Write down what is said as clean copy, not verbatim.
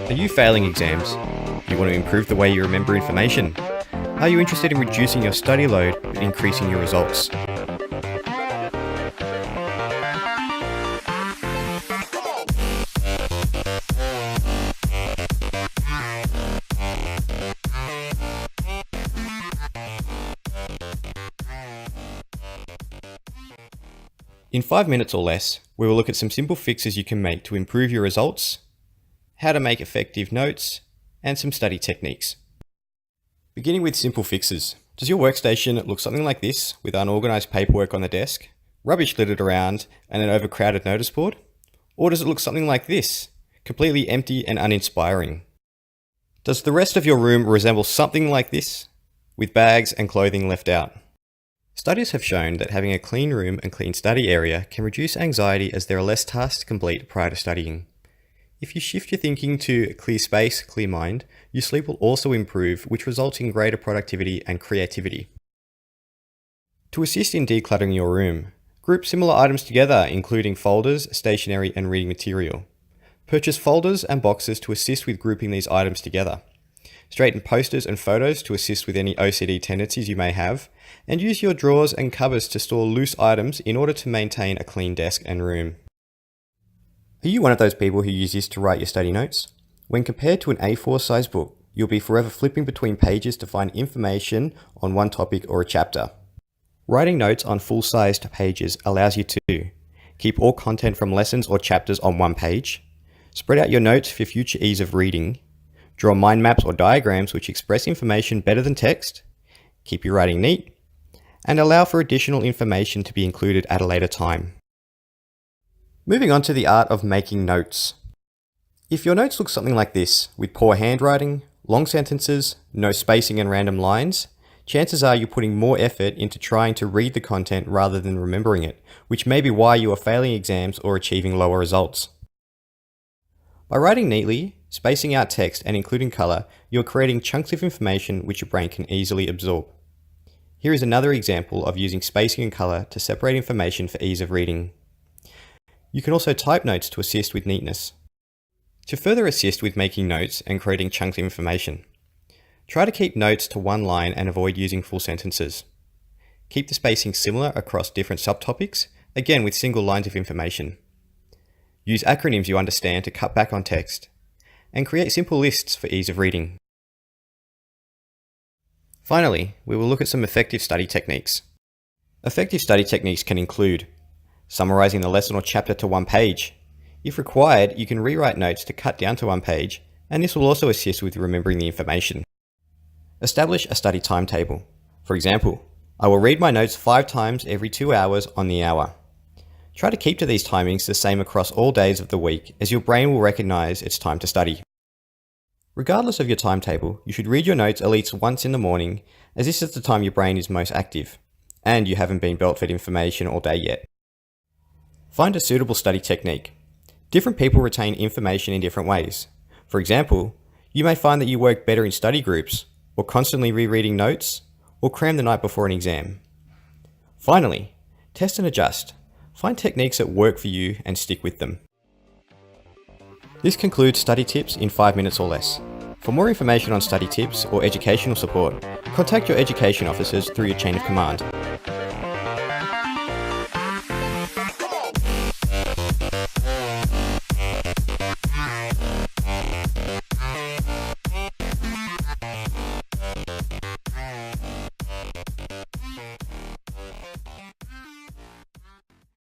Are you failing exams? Do you want to improve the way you remember information? Are you interested in reducing your study load and increasing your results? In 5 minutes or less, we will look at some simple fixes you can make to improve your results, how to make effective notes, and some study techniques. Beginning with simple fixes. Does your workstation look something like this, with unorganized paperwork on the desk, rubbish littered around, and an overcrowded notice board? Or does it look something like this, completely empty and uninspiring? Does the rest of your room resemble something like this, with bags and clothing left out? Studies have shown that having a clean room and clean study area can reduce anxiety as there are less tasks to complete prior to studying. If you shift your thinking to clear space, clear mind, your sleep will also improve, which results in greater productivity and creativity. To assist in decluttering your room, group similar items together, including folders, stationery, and reading material. Purchase folders and boxes to assist with grouping these items together. Straighten posters and photos to assist with any OCD tendencies you may have, and use your drawers and cupboards to store loose items in order to maintain a clean desk and room. Are you one of those people who use this to write your study notes? When compared to an A4 size book, you'll be forever flipping between pages to find information on one topic or a chapter. Writing notes on full-sized pages allows you to keep all content from lessons or chapters on one page, spread out your notes for future ease of reading, draw mind maps or diagrams which express information better than text, keep your writing neat, and allow for additional information to be included at a later time. Moving on to the art of making notes. If your notes look something like this, with poor handwriting, long sentences, no spacing and random lines, chances are you're putting more effort into trying to read the content rather than remembering it, which may be why you are failing exams or achieving lower results. By writing neatly, spacing out text, and including color, you're creating chunks of information which your brain can easily absorb. Here is another example of using spacing and color to separate information for ease of reading. You can also type notes to assist with neatness. To further assist with making notes and creating chunks of information, try to keep notes to one line and avoid using full sentences. Keep the spacing similar across different subtopics, again with single lines of information. Use acronyms you understand to cut back on text, and create simple lists for ease of reading. Finally, we will look at some effective study techniques. Effective study techniques can include summarizing the lesson or chapter to one page. If required, you can rewrite notes to cut down to one page, and this will also assist with remembering the information. Establish a study timetable. For example, I will read my notes 5 times every 2 hours on the hour. Try to keep to these timings the same across all days of the week, as your brain will recognize it's time to study. Regardless of your timetable, you should read your notes at least once in the morning, as this is the time your brain is most active, and you haven't been belt-fed information all day yet. Find a suitable study technique. Different people retain information in different ways. For example, you may find that you work better in study groups, or constantly rereading notes, or cram the night before an exam. Finally, test and adjust. Find techniques that work for you and stick with them. This concludes study tips in 5 minutes or less. For more information on study tips or educational support, contact your education officers through your chain of command.